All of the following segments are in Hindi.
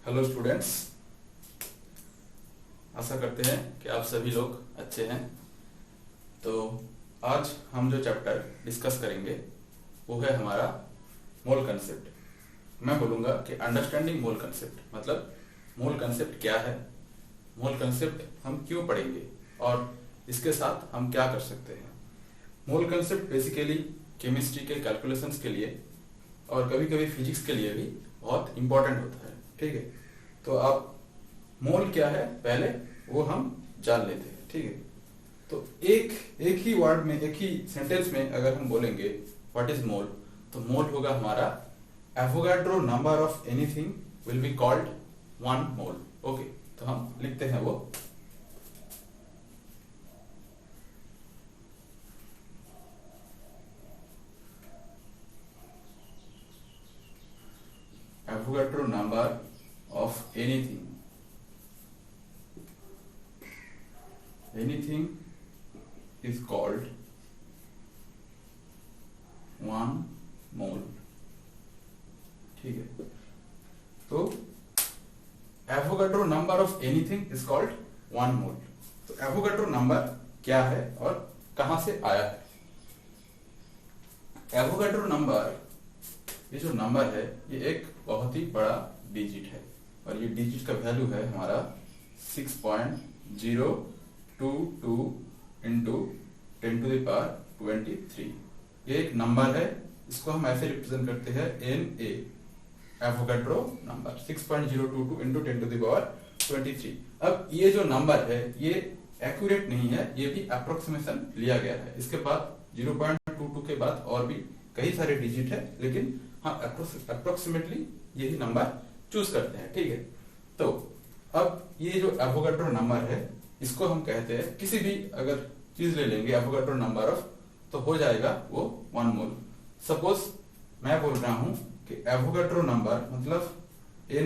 हेलो स्टूडेंट्स, आशा करते हैं कि आप सभी लोग अच्छे हैं। तो आज हम जो चैप्टर डिस्कस करेंगे वो है हमारा मोल कंसेप्ट। मैं बोलूँगा कि अंडरस्टैंडिंग मोल कंसेप्ट, मतलब मोल कंसेप्ट क्या है, मोल कंसेप्ट हम क्यों पढ़ेंगे और इसके साथ हम क्या कर सकते हैं। मोल कंसेप्ट बेसिकली केमिस्ट्री के कैलकुलेशंस के लिए और कभी कभी फिजिक्स के लिए भी बहुत इंपॉर्टेंट होता है। ठीक है, तो आप मोल क्या है पहले वो हम जान लेते हैं। ठीक है, तो एक ही वर्ड में, एक ही सेंटेंस में अगर हम बोलेंगे व्हाट इज मोल, तो मोल होगा हमारा Avogadro number of anything will be called one mole. Okay, तो हम लिखते हैं वो Avogadro number of anything is called one mole। ठीक है, तो Avogadro number of anything is called one mole. तो एवोगाड्रो नंबर क्या है और कहां से आया है। एवोगाड्रो नंबर, ये जो नंबर है ये एक बहुत ही बड़ा डिजिट है और ये डिजिट का वैल्यू है हमारा 6.022 इंटू 10⁻23। ये एक नंबर है, इसको हम ऐसे रिप्रेजेंट करते हैं Na, एवोगाड्रो नंबर 6.022 इंटू 10⁻23। अब ये जो नंबर है ये एक्यूरेट नहीं है, ये भी अप्रोक्सीमेशन लिया गया है। इसके बाद 0.22 के बाद और भी कई सारे डिजिट है, लेकिन हाँ अप्रोक्सीमेटली यही नंबर चूज करते हैं। ठीक है, तो अब ये जो एवोगाड्रो नंबर है इसको हम कहते हैं, किसी भी अगर चीज ले लेंगे एवोगाड्रो नंबर ऑफ, तो हो जाएगा वो वन मोल। सपोज मैं बोल रहा हूं कि एवोगाड्रो नंबर मतलब Na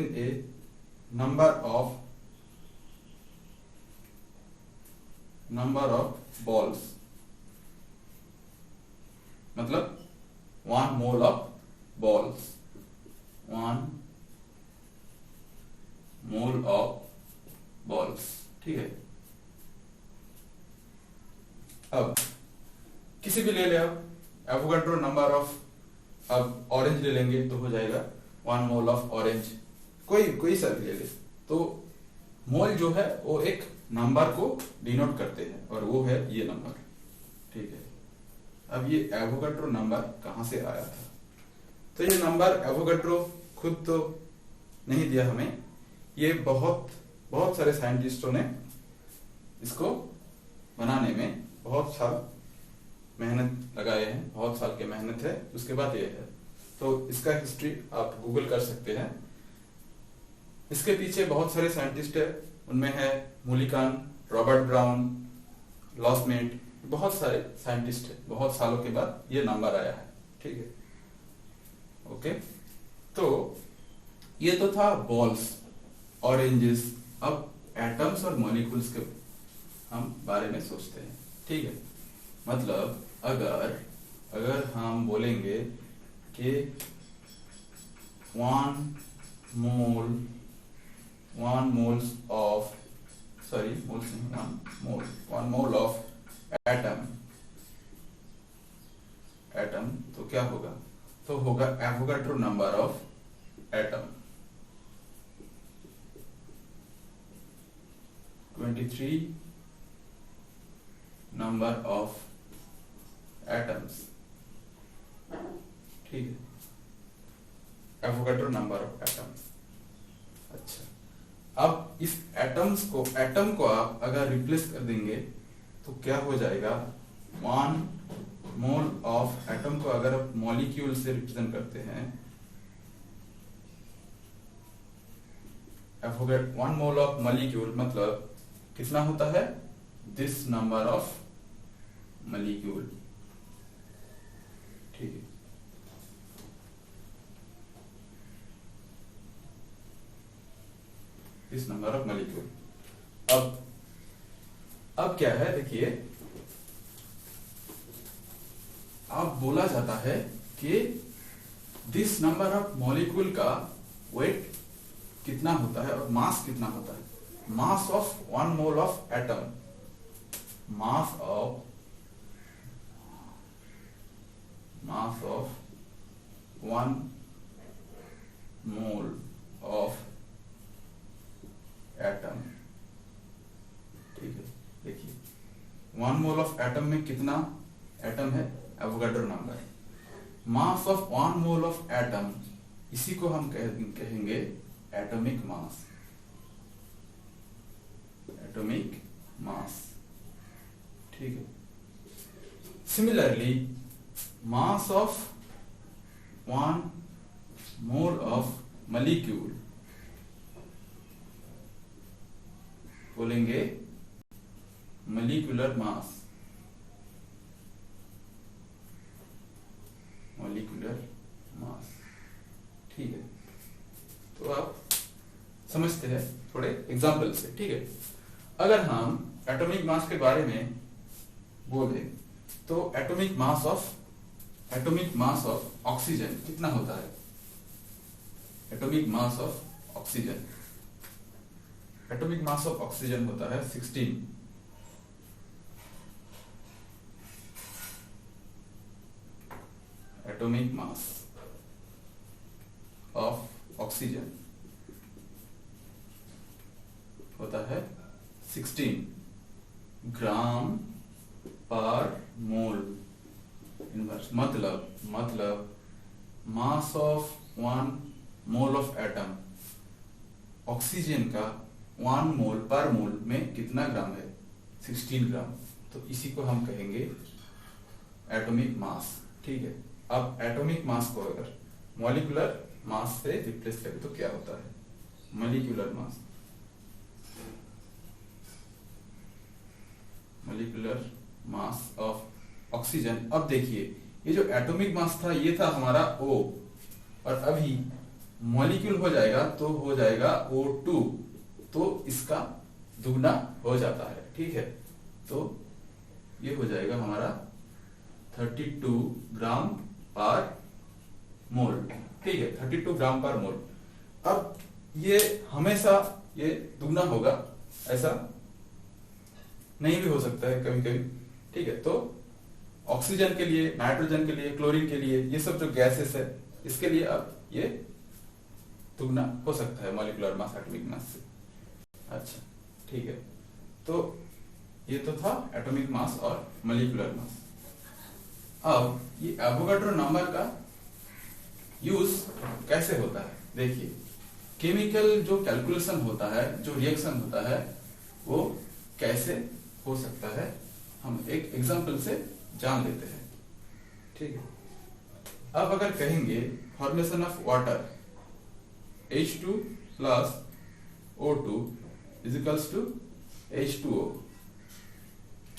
नंबर ऑफ बॉल्स, मतलब one mole of balls, one mole of balls. ठीक है, अब किसी भी ले ले आप एवोगाड्रो नंबर ऑफ, अब ऑरेंज ले लेंगे तो हो जाएगा वन मोल ऑफ ऑरेंज, कोई सा भी ले ले। तो मोल जो है वो एक नंबर को डिनोट करते हैं और वो है ये नंबर। ठीक है, अब ये एवोगाड्रो नंबर कहां से आया था, तो ये नंबर एवोगाड्रो खुद तो नहीं दिया हमें, ये बहुत सारे साइंटिस्टों ने इसको बनाने में बहुत साल मेहनत लगाए हैं, बहुत साल की मेहनत है, उसके बाद ये है। तो इसका हिस्ट्री आप गूगल कर सकते हैं। इसके पीछे बहुत सारे साइंटिस्ट है, उनमें है मूलिकान, रॉबर्ट ब्राउन, लॉसमेट, बहुत सारे साइंटिस्ट है। बहुत सालों के बाद ये नंबर आया है। ठीक है, ओके, तो ये तो था बॉल्स, ऑरेंजेस। अब एटम्स और मॉलिक्यूल्स के हम बारे में सोचते हैं। ठीक है, मतलब अगर हम बोलेंगे कि वन मोल ऑफ एटम, तो क्या होगा, तो होगा Avogadro number of atom 23 number of atoms. ठीक है, एवोगाड्रो नंबर ऑफ एटम्स। अच्छा, अब इस एटम को आप अगर रिप्लेस कर देंगे तो क्या हो जाएगा, वन मोल ऑफ एटम को अगर आप मॉलिक्यूल से रिप्रेजेंट करते हैं, वन मोल ऑफ मॉलिक्यूल मतलब कितना होता है, दिस नंबर ऑफ मॉलिक्यूल। ठीक है, दिस नंबर ऑफ मॉलिक्यूल। अब क्या है, देखिए, अब बोला जाता है कि दिस नंबर ऑफ मॉलिक्यूल का वेट कितना होता है और मास कितना होता है। Mass of 1 mole of atom, mass of 1 mole of atom, ठीक है। देखिए 1 मोल ऑफ एटम में कितना एटम है, Avogadro number. Mass of 1 mole of atom, इसी को हम कहेंगे एटॉमिक मास, एटॉमिक मास, ठीक है। Similarly mass of 1 mole of molecule बोलेंगे मॉलिक्यूलर मास, मॉलिक्यूलर मास, ठीक है। तो आप समझते हैं थोड़े एग्जाम्पल से, ठीक है। अगर हम एटॉमिक मास के बारे में बोले तो एटॉमिक मास ऑफ ऑक्सीजन कितना होता है। Atomic mass of oxygen, atomic mass of oxygen होता है 16। एटॉमिक मास ऑफ ऑक्सीजन होता है 16 ग्राम पर मोल इनवर्स। मतलब mass of 1 mole of atom, oxygen का 1 मोल पर मोल में कितना ग्राम है, 16 ग्राम। तो इसी को हम कहेंगे एटॉमिक मास, ठीक है। अब एटॉमिक मास को अगर मॉलिक्यूलर मास से रिप्लेस करें तो क्या होता है, molecular mass, molecular mass of oxygen. अब देखिए ये जो एटॉमिक मास था ये था हमारा O, और अभी मॉलिक्यूल हो जाएगा तो हो जाएगा O2, तो इसका दुगना हो जाता है, ठीक है। तो ये हो जाएगा हमारा 32 ग्राम पर मोल, ठीक है, 32 ग्राम पर मोल। अब ये हमेशा ये दुगना होगा ऐसा नहीं भी हो सकता है कभी कभी, ठीक है। तो ऑक्सीजन के लिए, नाइट्रोजन के लिए, क्लोरीन के लिए, ये सब जो गैसेस है इसके लिए अब ये दुगना हो सकता है मॉलिक्यूलर मास एटॉमिक मास से। अच्छा, ठीक है। तो ये तो था एटॉमिक मास और मॉलिक्यूलर मास। अब ये एवोगाड्रो नंबर का यूज कैसे होता है, देखिए केमिकल जो कैलकुलेशन होता है, जो रिएक्शन होता है, वो कैसे हो सकता है हम एक एग्जांपल से जान लेते हैं, ठीक है। अब अगर कहेंगे formation of water H2 plus O2 is equals to H2O,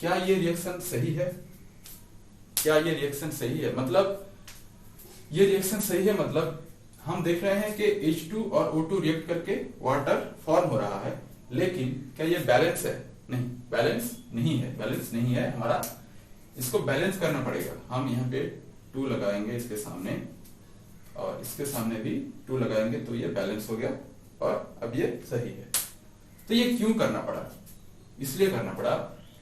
क्या ये रिएक्शन सही है, क्या ये रिएक्शन सही है, मतलब ये रिएक्शन सही है, मतलब हम देख रहे हैं कि H2 और O2 रिएक्ट करके वाटर फॉर्म हो रहा है, लेकिन क्या ये बैलेंस है, नहीं, बैलेंस नहीं है हमारा, इसको बैलेंस करना पड़ेगा। हम यहाँ पे 2 लगाएंगे इसके सामने और इसके सामने भी 2 लगाएंगे तो ये बैलेंस हो गया और अब ये सही है। तो ये क्यों करना पड़ा, इसलिए करना पड़ा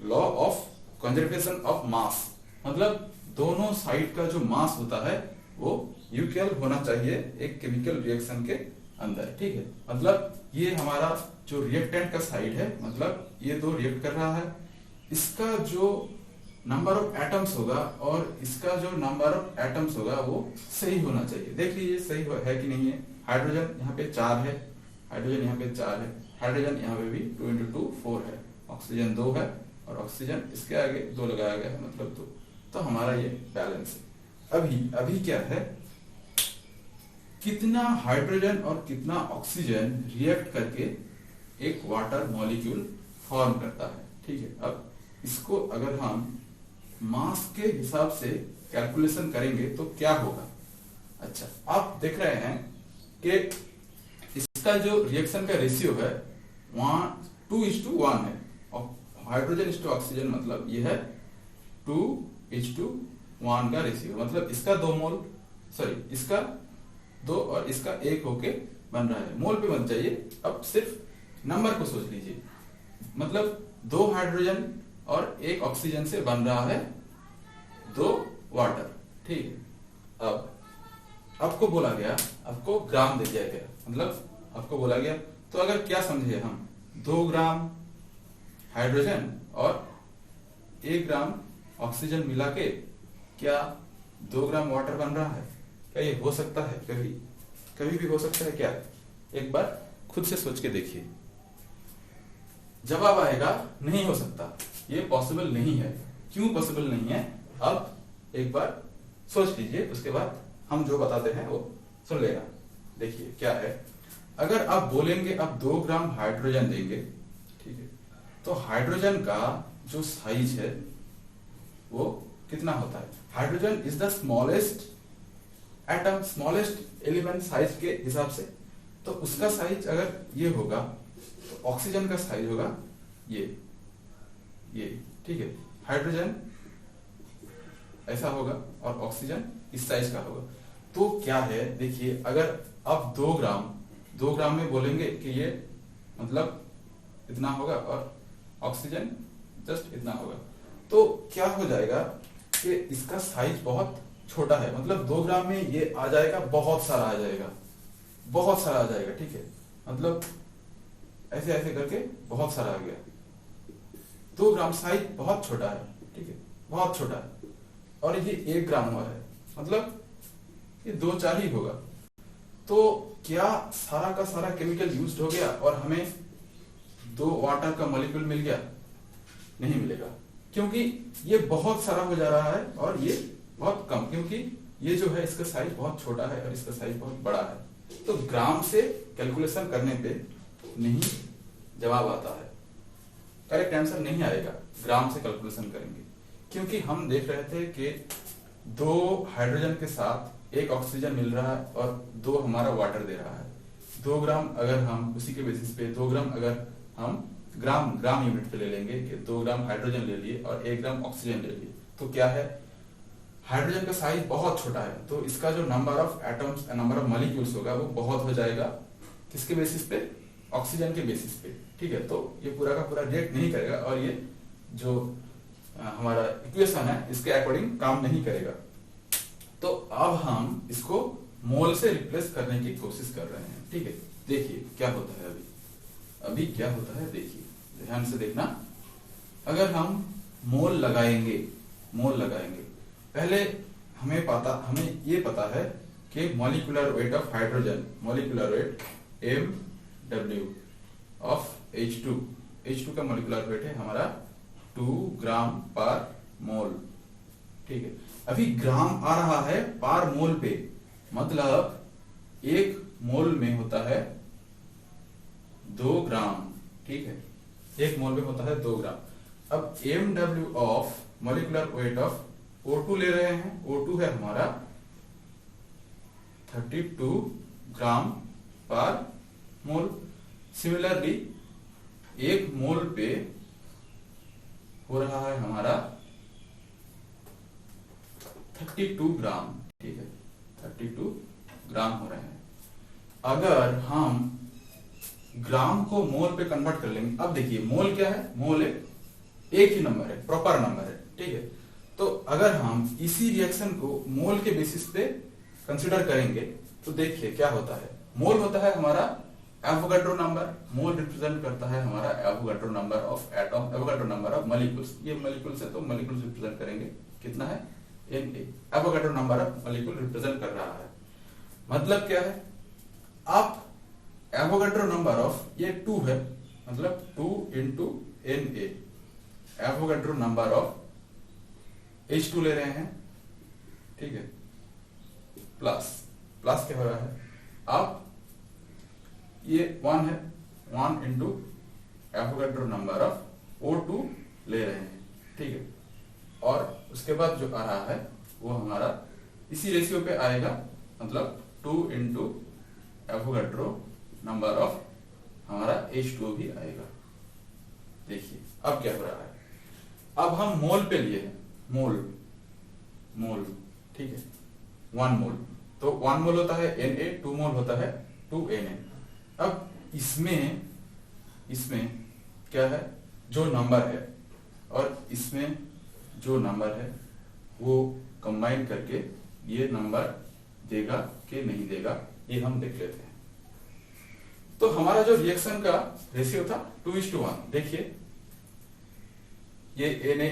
law of conservation of mass, मतलब दोनों साइड का जो मास होता है वो इक्वल होना चाहिए एक केमिकल रिएक्शन के अंदर, ठीक है। मतलब ये हमारा जो रिएक्टेंट का साइड है, मतलब ये 2 रिएक्ट कर रहा है, इसका जो नंबर ऑफ एटम्स होगा और इसका जो नंबर ऑफ एटम्स होगा वो सही होना चाहिए। देख लीजिए सही है कि नहीं है। हाइड्रोजन यहाँ पे 4 है, हाइड्रोजन यहाँ पे 4 है, हाइड्रोजन यहाँ पे भी 2 × 2 4 है, ऑक्सीजन 2 है और ऑक्सीजन इसके आगे 2 लगाया गया है, मतलब 2, तो हमारा ये बैलेंस है। अभी क्या है, कितना हाइड्रोजन और कितना ऑक्सीजन रिएक्ट करके एक वाटर मॉलिक्यूल फॉर्म करता है, ठीक है। अब इसको अगर हम मास के हिसाब से कैलकुलेशन करेंगे तो क्या होगा। अच्छा, आप देख रहे हैं कि इसका जो रिएक्शन का रेशियो है 2:1 है, और हाइड्रोजन इस टू ऑक्सीजन, मतलब ये है 2:1 का रेशियो, मतलब इसका 2 मोल, सॉरी इसका 2 और इसका 1 होके बन रहा है, मोल पे मत जाइए, अब सिर्फ नंबर को सोच लीजिए। मतलब 2 हाइड्रोजन और 1 ऑक्सीजन से बन रहा है 2 वाटर, ठीक है। अब आपको बोला गया, आपको ग्राम दे दिया गया, मतलब आपको बोला गया, तो अगर क्या समझे हम, 2 ग्राम हाइड्रोजन और 1 ग्राम ऑक्सीजन मिला के क्या 2 ग्राम वाटर बन रहा है? क्या ये हो सकता है? कभी कभी भी हो सकता है क्या? एक बार खुद से सोच के देखिए। जवाब आएगा नहीं हो सकता, ये पॉसिबल नहीं है। क्यों पॉसिबल नहीं है? अब एक बार सोच लीजिए, उसके बाद हम जो बताते हैं वो सुन लेना। देखिए क्या है, अगर आप बोलेंगे अब 2 ग्राम हाइड्रोजन देंगे, ठीक है, तो हाइड्रोजन का जो साइज है वो कितना होता है? Hydrogen is the smallest atom, smallest element size के हिसाब से, तो उसका साइज अगर ये होगा तो ऑक्सीजन का साइज होगा ये, ठीक है। हाइड्रोजन ऐसा होगा और ऑक्सीजन इस साइज का होगा। तो क्या है, देखिए, अगर आप 2 ग्राम में बोलेंगे कि ये मतलब इतना होगा और ऑक्सीजन जस्ट इतना होगा, तो क्या हो जाएगा कि इसका साइज बहुत छोटा है। मतलब 2 ग्राम में ये आ जाएगा, बहुत सारा आ जाएगा, बहुत सारा आ जाएगा, ठीक है। मतलब ऐसे ऐसे करके बहुत सारा आ गया। 2 ग्राम साइज बहुत छोटा है, ठीक है, बहुत छोटा है। और ये 1 ग्राम हुआ है, मतलब ये 2-4 ही होगा। तो क्या सारा का सारा केमिकल यूज्ड हो गया और हमें 2 वाटर का मॉलिक्यूल मिल गया? नहीं मिलेगा, क्योंकि ये बहुत सारा हो जा रहा है और ये बहुत कम, क्योंकि ये जो है इसका साइज बहुत छोटा है और इसका साइज बहुत बड़ा है। तो ग्राम से कैलकुलेशन करने पे नहीं जवाब आता है, करेक्ट आंसर नहीं आएगा ग्राम से कैलकुलेशन करेंगे। क्योंकि हम देख रहे थे कि 2 हाइड्रोजन के साथ 1 ऑक्सीजन मिल रहा है और 2 हमारा वाटर दे रहा है। 2 ग्राम अगर हम उसी के बेसिस पे 2 ग्राम अगर हम ग्राम यूनिट पे ले लेंगे कि 2 ग्राम हाइड्रोजन ले लिए और 1 ग्राम ऑक्सीजन ले लिए, तो क्या है, हाइड्रोजन का साइज बहुत छोटा है, तो इसका जो number of atoms, number of molecules होगा वो बहुत हो जाएगा। किसके बेसिस पे? ऑक्सीजन के बेसिस पे, ठीक है। तो ये पूरा का पूरा रिएक्ट नहीं करेगा और ये जो हमारा इक्वेशन है इसके अकॉर्डिंग काम नहीं करेगा। तो अब हम इसको मोल से रिप्लेस करने की कोशिश कर रहे हैं, ठीक है। देखिए क्या होता है, अभी क्या होता है, देखिए ध्यान से देखना। अगर हम मोल लगाएंगे, पहले हमें ये पता है कि molecular weight of hydrogen, molecular weight MW of H2 का मॉलिक्यूलर वेट है हमारा 2 ग्राम पर मोल, ठीक है। अभी ग्राम आ रहा है पर मोल पे, मतलब 1 मोल में होता है 2 ग्राम, ठीक है, 1 मोल में होता है 2 ग्राम। अब MW of molecular weight of O2 ले रहे हैं, O2 है हमारा 32 ग्राम पर मोल। सिमिलरली 1 मोल पे हो रहा है हमारा 32 ग्राम, ठीक है, 32 ग्राम हो रहे हैं। अगर हम ग्राम को मोल पे कन्वर्ट कर लेंगे, अब देखिए मोल क्या है, मोल एक ही नंबर है, प्रॉपर नंबर है, ठीक है। तो अगर हम इसी रिएक्शन को मोल के बेसिस पे कंसीडर करेंगे तो देखिए क्या होता है। मोल होता है हमारा एवोगाड्रो नंबर, मोल रिप्रेजेंट करता है हमारा Avogadro number of atom, Avogadro number of molecules. ये मॉलिक्यूल्स है तो मॉलिक्यूल्स रिप्रेजेंट करेंगे, कितना है, Na। Avogadro number of molecule represent कर रहा है। मतलब क्या है, आप एवोगाड्रो नंबर ऑफ ये 2 है, मतलब 2 into Na, Avogadro number of H2 ले रहे हैं, ठीक है, प्लस क्या हो रहा है, आप ये 1 है, 1 into Avogadro number of O2 ले रहे हैं, ठीक है। और उसके बाद जो आ रहा है वो हमारा इसी रेशियो पे आएगा, मतलब 2 into एवोगाड्रो नंबर ऑफ हमारा H2 भी आएगा। देखिए अब क्या हो रहा है, अब हम मोल पे लिए हैं, मोल, ठीक है, 1 मोल, तो 1 मोल होता है Na, 2 मोल होता है 2Na। अब इसमें क्या है, जो नंबर है और इसमें जो नंबर है वो कंबाइन करके ये नंबर देगा कि नहीं देगा, ये हम देख लेते हैं। तो हमारा जो रिएक्शन का रेशियो था 2:1, देखिए ये Na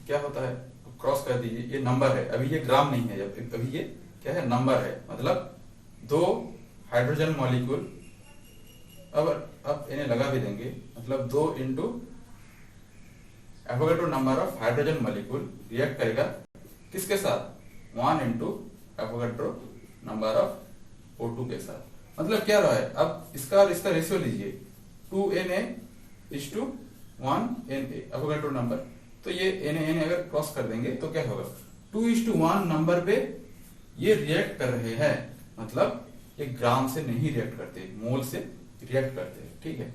क्या होता है, क्रॉस कर दीजिए, ये नंबर है, अभी ये ग्राम नहीं है, अभी ये क्या है, नंबर है, मतलब 2 हाइड्रोजन मॉलिक्यूल, अब इन्हें लगा भी देंगे, मतलब 2 into Avogadro number of hydrogen molecule react करेगा किसके साथ, 1 into Avogadro number of O2 के साथ। मतलब क्या रहा है, अब इसका और इसका रेशियो लीजिए, 2Na:1Na एवोगाड्रो नंबर, तो ये Na अगर क्रॉस कर देंगे तो क्या होगा, 2:1 नंबर पे ये रिएक्ट कर रहे हैं, मतलब ये ग्राम से नहीं रिएक्ट करते, मोल से रिएक्ट करते हैं, ठीक है।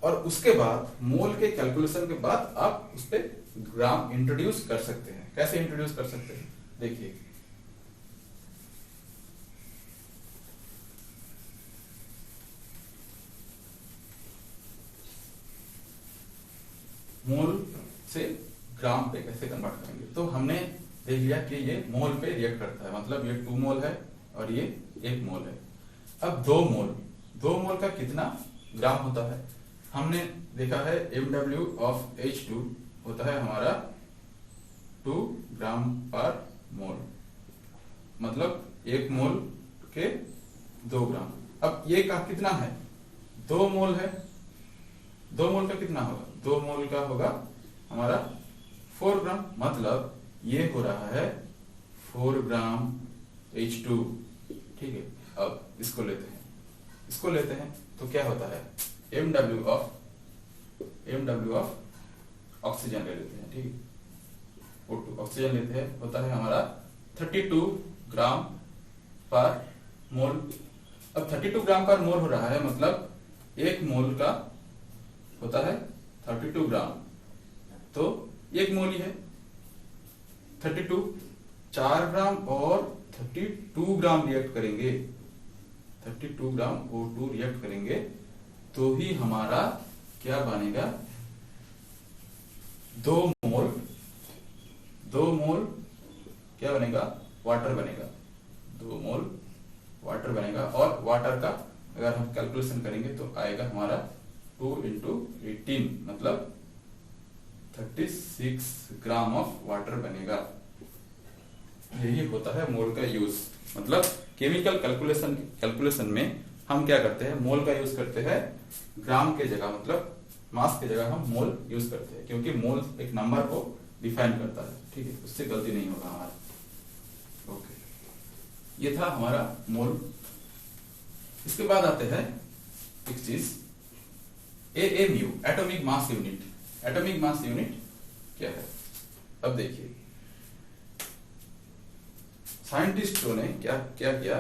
और उसके बाद मोल के कैलकुलेशन के बाद आप उस पर ग्राम इंट्रोड्यूस कर सकते हैं। कैसे इंट्रोड्यूस कर सकते हैं, देखिए मोल से ग्राम पे कैसे कन्वर्ट करेंगे, तो हमने देख लिया कि ये मोल पे रिएक्ट करता है, मतलब ये 2 मोल है और ये 1 मोल है। अब 2 मोल का कितना ग्राम होता है, हमने देखा है MW ऑफ H2 होता है हमारा 2 ग्राम पर मोल, मतलब 1 मोल के 2 ग्राम। अब ये का कितना है, 2 मोल है, 2 मोल का कितना होगा, 2 मोल का होगा हमारा 4 ग्राम, मतलब ये हो रहा है 4 ग्राम H2, ठीक है। अब इसको लेते हैं तो क्या होता है, MW ऑफ ऑक्सीजन ले लेते हैं, ठीक है, O2 ऑक्सीजन लेते हैं, होता है हमारा 32 ग्राम पर मोल। अब 32 ग्राम पर मोल हो रहा है, मतलब 1 मोल का होता है 32 ग्राम, तो 1 मोल ही है 32, 4 ग्राम और 32 ग्राम रिएक्ट करेंगे, 32 ग्राम O2 रिएक्ट करेंगे तो ही हमारा क्या बनेगा, 2 मोल क्या बनेगा, वाटर बनेगा, 2 मोल वाटर बनेगा। और वाटर का अगर हम कैलकुलेशन करेंगे तो आएगा हमारा 2 इंटू 18, मतलब 36 ग्राम ऑफ वाटर बनेगा। यही होता है मोल का यूज, मतलब केमिकल कैलकुलेशन में हम क्या करते हैं, मोल का यूज करते हैं ग्राम के जगह, मतलब मास के जगह हम मोल यूज करते हैं, क्योंकि मोल एक नंबर को डिफाइन करता है, ठीक है, उससे गलती नहीं होगा हमारा। ओके, ये था हमारा मोल। इसके बाद आते हैं एक चीज, AMU atomic mass unit. Atomic mass unit क्या है, अब देखिए साइंटिस्टों ने क्या किया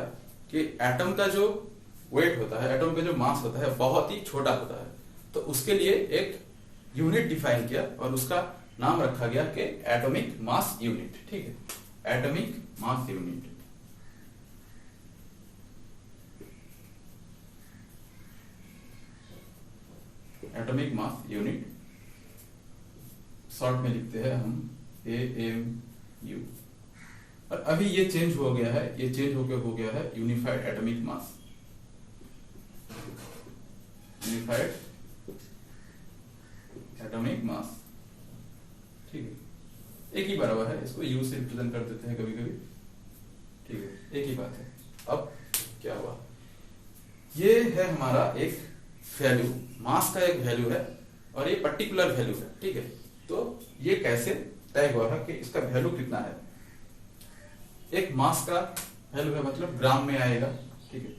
कि एटम का जो वेट होता है, एटम का जो मास होता है बहुत ही छोटा होता है, तो उसके लिए एक यूनिट डिफाइन किया और उसका नाम रखा गया कि एटॉमिक मास यूनिट, ठीक है, atomic mass unit. Atomic mass unit short में लिखते हैं हम AMU। और अभी ये चेंज हो गया है, ये चेंज हो गया है unified atomic mass, unified atomic mass, ठीक है, एक ही बराबर है, इसको यू से रिप्रेजेंट कर देते हैं कभी कभी, ठीक है, एक ही बात है। अब क्या हुआ, ये है हमारा एक वैल्यू, मास का एक वैल्यू है और ये पर्टिकुलर वैल्यू है, ठीक है। तो ये कैसे तय हुआ है कि इसका वैल्यू कितना है, एक मास का वैल्यू है, मतलब ग्राम में आएगा, ठीक है।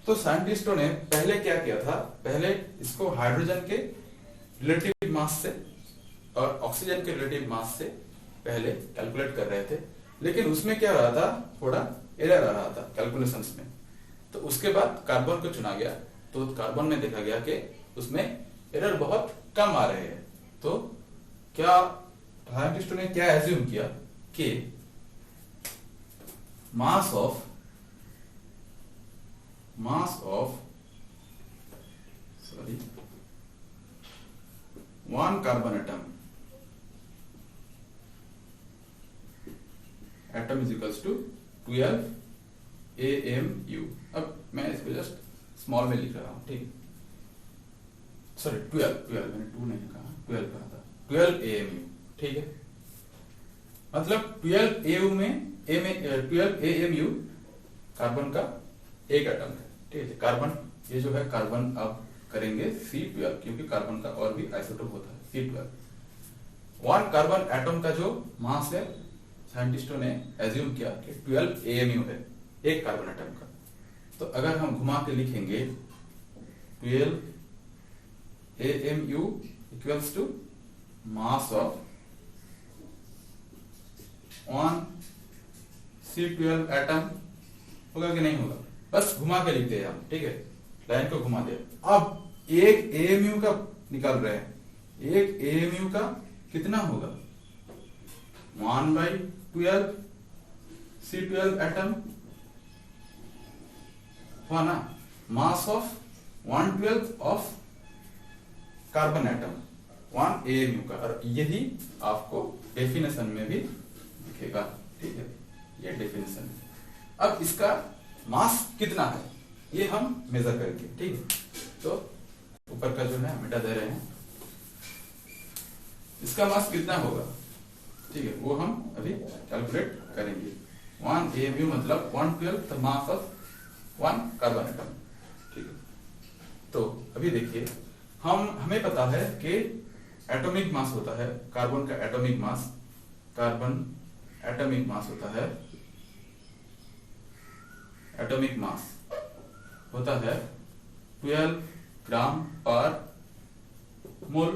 तो साइंटिस्टों ने पहले क्या किया था, पहले इसको हाइड्रोजन के रिलेटिव मास से और ऑक्सीजन के रिलेटिव मास से पहले कैलकुलेट कर रहे थे, लेकिन उसमें क्या रहा था, थोड़ा एरर आ रहा था कैलकुलेशंस में। तो उसके बाद कार्बन को चुना गया, तो कार्बन में देखा गया कि उसमें एरर बहुत कम आ रहे हैं। तो क्या साइंटिस्टों ने क्या एज्यूम किया कि mass of one carbon atom is equals to 12 AMU। अब मैं इसको जस्ट स्मॉल में लिख रहा हूं, ठीक है, सॉरी 12 मैंने 2 नहीं कहा, 12 कहा था, 12 AMU, ठीक है। मतलब 12 AMU कार्बन का एक एटम है, ठीक है। कार्बन ये जो है कार्बन अब करेंगे C12, क्योंकि कार्बन का और भी आइसोटोप होता है C12। वन कार्बन एटम का जो मास है साइंटिस्टों ने एज्यूम किया कि 12 AMU है एक कार्बन एटम का। तो अगर हम घुमा के लिखेंगे 12 AMU equals to mass of one C12 atom, होगा कि नहीं होगा? बस घुमा के लिखते हैं हम, ठीक है, लाइन को घुमा दे। अब एक AMU का निकाल रहे हैं, एक AMU का कितना होगा? 1/12 C12 एटम हुआ ना, mass of 1/12 of carbon atom 1 AMU का। और यही आपको डेफिनेशन में भी दिखेगा, ठीक है, ये डेफिनेशन है। अब इसका मास कितना है ये हम मेजर करेंगे, ठीक है। तो ऊपर का जो है मिटा दे रहे हैं, इसका मास कितना होगा, ठीक है, वो हम अभी कैलकुलेट करेंगे। 1 AMU मतलब 1/12 the mass of 1 carbon atom, ठीक है। तो अभी देखिए, हमें पता है कि एटॉमिक मास होता है कार्बन का, atomic mass, carbon atomic mass होता है, एटॉमिक मास होता है 12 ग्राम पर मोल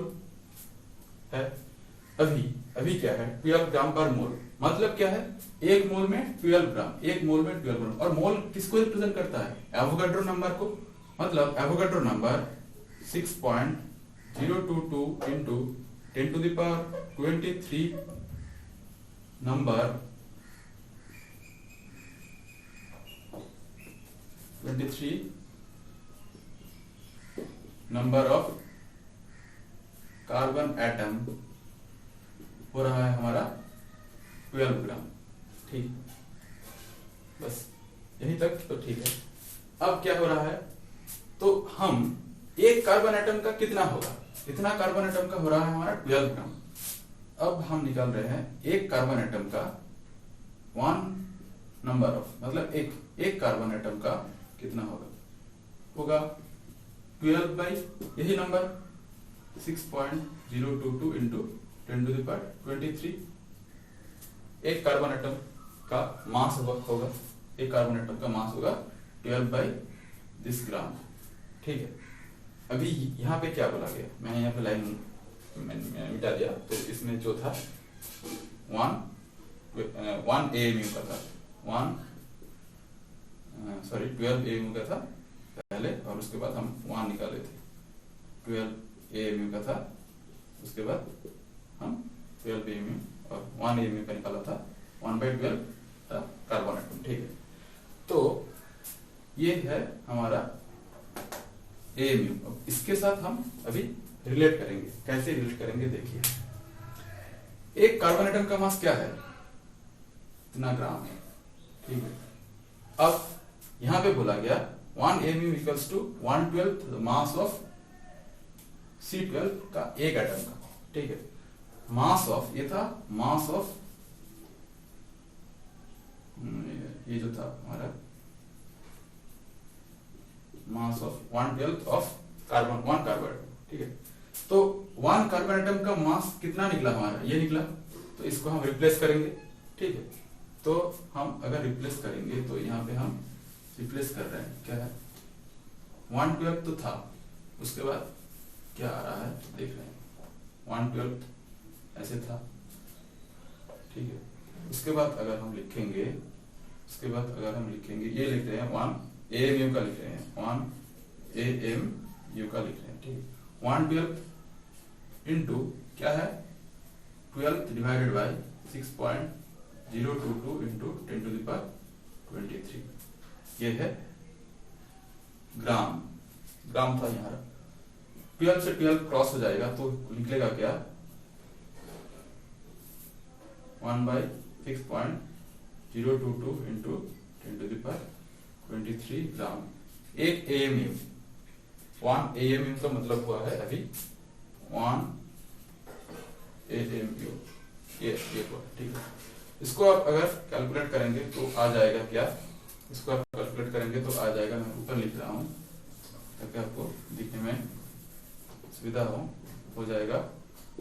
है। अभी क्या है? 12 ग्राम पर मोल मतलब क्या है? एक मोल में 12 ग्राम, एक मोल में 12 ग्राम। और मोल किसको रिप्रेजेंट करता है? एवोगाड्रो नंबर को। मतलब Avogadro number 6.022 into 10⁻23 number 23 number of carbon atom हो रहा है हमारा 12 ग्राम, ठीक। बस यहीं तक तो ठीक है। अब क्या हो रहा है? तो हम एक कार्बन एटम का कितना होगा, इतना कार्बन एटम का हो रहा है हमारा 12 ग्राम। अब हम निकाल रहे हैं एक कार्बन एटम का 1 नंबर ऑफ, मतलब एक कार्बन एटम का कितना होगा 12 यही नंबर 6.022 इंटू 10⁻23। एक कार्बन एटम का मास होगा, एक कार्बन एटम का मास होगा 12 ग्राम, ठीक है। अभी यहाँ पे क्या बोला गया? मैंने यहाँ पे लाइन मिटा दिया, तो इसमें जो था 1 AMU का था, 12 AMU का था पहले, और उसके बाद हम 1 निकाले थे। 12 AMU का था, उसके बाद हम 12 AMU और 1 AMU का निकाला था, 1/12 था कार्बन एटम, ठीक है। तो ये है हमारा AMU। अब इसके साथ हम अभी रिलेट करेंगे। कैसे रिलेट करेंगे देखिए, एक कार्बन एटम का मास क्या है? इतना ग्राम है, ठीक है। अब यहां पे बोला गया 1 AMU equals to 1/12 mass of C12 का एक एटम का, ठीक है। मास ऑफ, ये था मास ऑफ, ये जो था हमारा mass of 1/12 of carbon, 1 carbon, ठीक है। तो 1 कार्बन एटम का मास कितना निकला हमारा? ये निकला। तो इसको हम रिप्लेस करेंगे, ठीक है। तो हम अगर रिप्लेस करेंगे तो यहाँ पे हम रिप्लेस कर रहे हैं, क्या है 1/12 तो था, उसके बाद क्या आ रहा है देख रहे हैं, 1/12 ऐसे था, ठीक है। उसके बाद अगर हम लिखेंगे, ये लिख रहे हैं 1 AMU का लिख रहे हैं, 1 AMU का लिख रहे हैं, ठीक है। 1/12 इंटू क्या है 12 डिवाइडेड बाई 6.022 इंटू 10⁻23, ये है ग्राम, ग्राम था यहाँ 12 से 12 क्रॉस हो जाएगा तो निकलेगा क्या 1/6.022 इंटू 10⁻23 ग्राम। एक AMU, 1 AMU का मतलब हुआ है अभी 1 AMU, ये हुआ, ठीक है। इसको आप अगर कैलकुलेट करेंगे तो आ जाएगा क्या, इसको आप कैलकुलेट करेंगे तो आ जाएगा, मैं ऊपर लिख रहा हूँ ताकि आपको दिखने में सुविधा हो जाएगा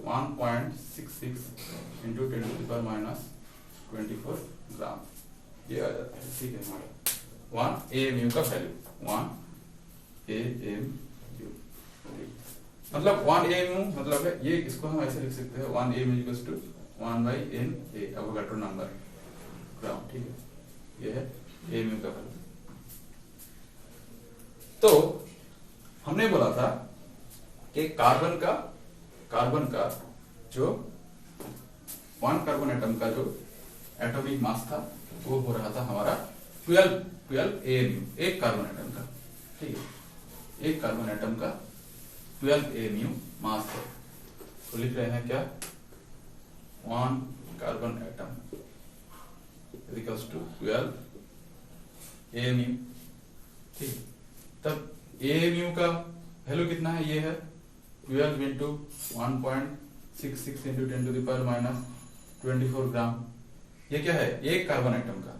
1.66 इंटू 10⁻24 ग्राम, ये आ जाता है, ठीक है। हमारा 1 AMU का वैल्यू 1 AMU, मतलब 1 AMU मतलब है ये, इसको हम ऐसे लिख सकते हैं 1 AMU equals to 1/NA Avogadro number gram, ठीक है। ये है AMU का वैल्यू। तो हमने बोला था कि कार्बन का जो 1 कार्बन एटम का जो एटॉमिक मास था वो हो रहा था हमारा 12 AMU, एक कार्बन एटम का, ठीक है। एक कार्बन एटम का 12 AMU मास है, तो लिख रहे हैं क्या 1 carbon atom equals to 12 AMU, ठीक। तब AMU का वैल्यू कितना है, ये है 12 इंटू 1.66 इंटू 10⁻24 ग्राम, ये क्या है एक कार्बन एटम का।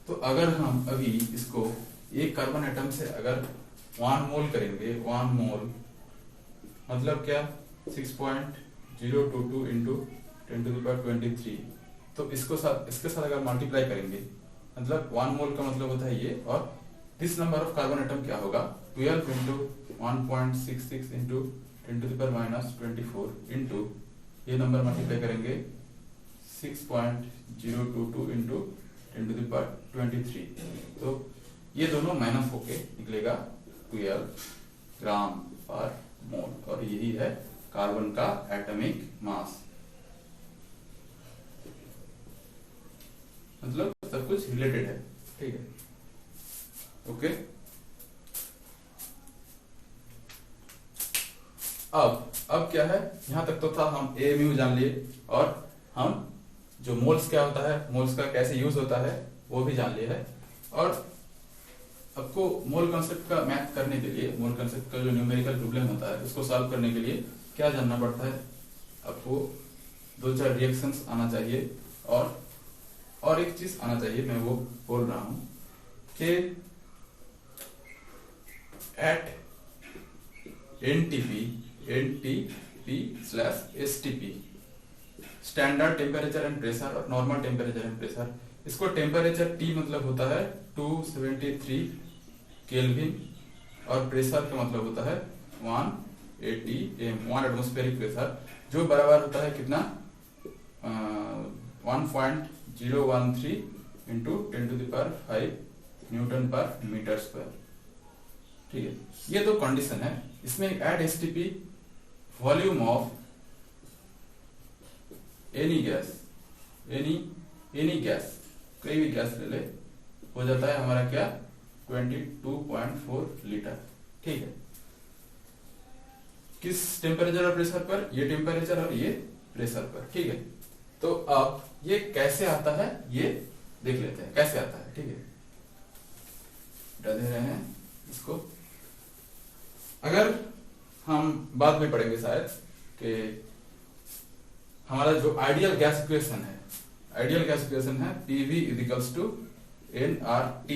तो अगर हम अभी इसको एक कार्बन एटम से अगर 1 मोल करेंगे, 1 मोल मतलब क्या 6.022 इंटू 10⁻23, तो इसके साथ अगर मल्टीप्लाई करेंगे मतलब 1 मोल का मतलब होता है ये, और this number of carbon atom क्या होगा 12 इंटू 1.66 इंटू 10⁻24 इंटू ये नंबर मल्टीप्लाई करेंगे 6.022 इंटू 10⁻23, तो ये दोनों माइनस होके निकलेगा 12 ग्राम पर मोल, और यही है कार्बन का एटॉमिक मास। मतलब सब कुछ रिलेटेड है, ठीक है, ओके। अब क्या है, यहां तक तो था, हम AMU जान लिए और हम जो मोल्स क्या होता है, मोल्स का कैसे यूज होता है वो भी जान लिए है। और आपको मोल कॉन्सेप्ट का मैथ करने के लिए, मोल कॉन्सेप्ट का जो न्यूमेरिकल प्रॉब्लम होता है उसको सॉल्व करने के लिए क्या जानना पड़ता है, आपको 2-4 रिएक्शंस आना चाहिए, और एक चीज आना चाहिए, मैं वो बोल रहा हूं कि at NTP/STP standard temperature and pressure और नॉर्मल टेम्परेचर एंड प्रेशर, इसको टेम्परेचर T मतलब होता है 273 केल्विन और प्रेशर का मतलब होता है 180 1 एटमॉस्फेरिक प्रेशर, जो बराबर होता है कितना 1.013 into 10⁵ newton per metre square, ठीक है। ये तो कंडीशन है। इसमें at STP volume of any gas, any gas, कोई भी गैस ले ले, हो जाता है हमारा क्या 22.4 लीटर, ठीक है। किस टेम्परेचर और प्रेशर पर, ये टेम्परेचर और ये प्रेशर पर, ठीक है। तो अब ये कैसे आता है ये देख लेते हैं कैसे आता है, ठीक है। दे रहे हैं इसको, अगर हम बाद में पढ़ेंगे शायद कि हमारा जो आइडियल गैस इक्वेशन है, PV इक्वल्स टू nRT,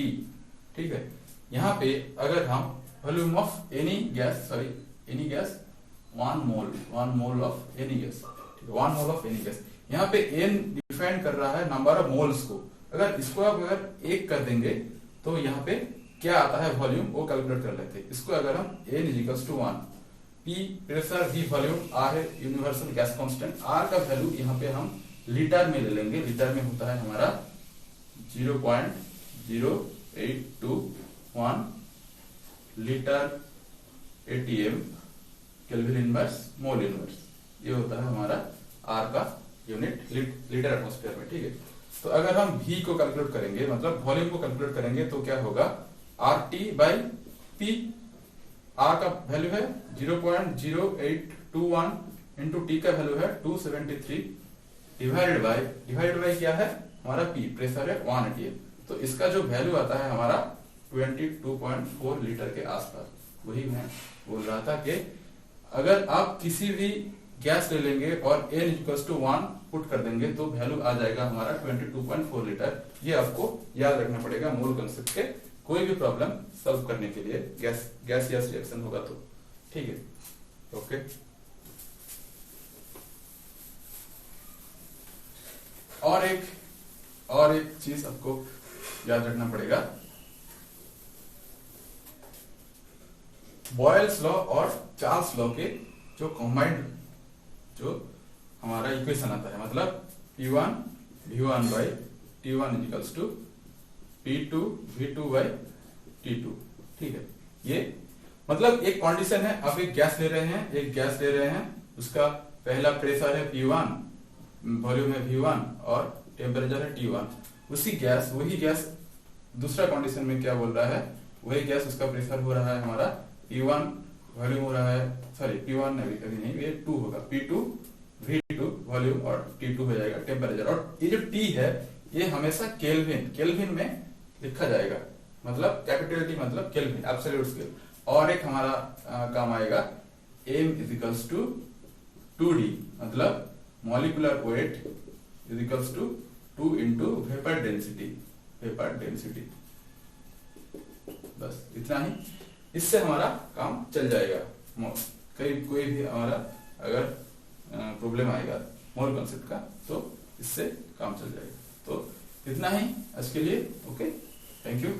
ठीक है। यहाँ पे अगर हम volume of any gas 1 mole of any gas, 1 mole of any gas, यहाँ पे n डिफाइन कर रहा है नंबर ऑफ मोल्स को। अगर इसको आप अगर 1 कर देंगे तो यहाँ पे क्या आता है वॉल्यूम वो कैलकुलेट कर लेते हैं। इसको अगर हम n equals to 1, P pressure, V volume, R है यूनिवर्सल गैस कांस्टेंट, R का वैल्यू यहाँ पे हम लीटर में ले लेंगे। लीटर में होता है हमारा 0.0821 litre ATM kelvin inverse mole inverse, ये होता है हमारा R का यूनिट लीटर एटमॉस्फेयर में, ठीक है। तो अगर हम V को कैलकुलेट करेंगे, मतलब वॉल्यूम को कैलकुलेट करेंगे, तो क्या होगा RT बाई P R का वैल्यू है 0.0821 इंटू T का वैल्यू है 273 डिवाइडेड बाय क्या है हमारा P प्रेशर है 180 है। तो इसका जो वैल्यू आता है हमारा 22.4 लीटर के आसपास। वही मैं बोल रहा था कि अगर आप किसी भी गैस ले लेंगे और n = 1 पुट कर देंगे तो वैल्यू आ जाएगा हमारा 22.4 लीटर। ये आपको याद रखना पड़ेगा मोल कंसेप्ट के कोई भी प्रॉब्लम सॉल्व करने के लिए गैस रिएक्शन होगा तो। ठीक है, ओके। और एक चीज आपको याद रखना पड़ेगा, बॉयल्स लॉ और चार्ल्स लॉ के जो कॉम्बाइंड जो हमारा इक्वेशन आता है, मतलब P1 V1 by T1 = P2 V2 by T2। ठीक है, ये मतलब एक कंडीशन है, आप एक गैस ले रहे हैं, उसका पहला प्रेशर है P1, वॉल्यूम है V1 और टेम्परेचर है T1। वही गैस दूसरा कंडीशन में क्या बोल रहा है, वही गैस उसका प्रेशर हो रहा है हमारा P1, वॉल्यूम हो रहा है, सॉरी P1 अभी नहीं, ये 2 होगा, P2 V2 वॉल्यूम और T2 हो जाएगा टेम्परेचर। और ये जो T है ये हमेशा केल्विन में लिखा जाएगा, मतलब कैपिटल T मतलब केल्विन, एब्सोल्यूट स्केल। और एक हमारा काम आएगा m = 2D, मतलब molecular weight = 2 into vapour density. बस इतना ही, इससे हमारा काम चल जाएगा। कोई भी हमारा अगर प्रॉब्लम आएगा मोल कंसेप्ट का तो इससे काम चल जाएगा। तो इतना ही आज के लिए, ओके, थैंक यू।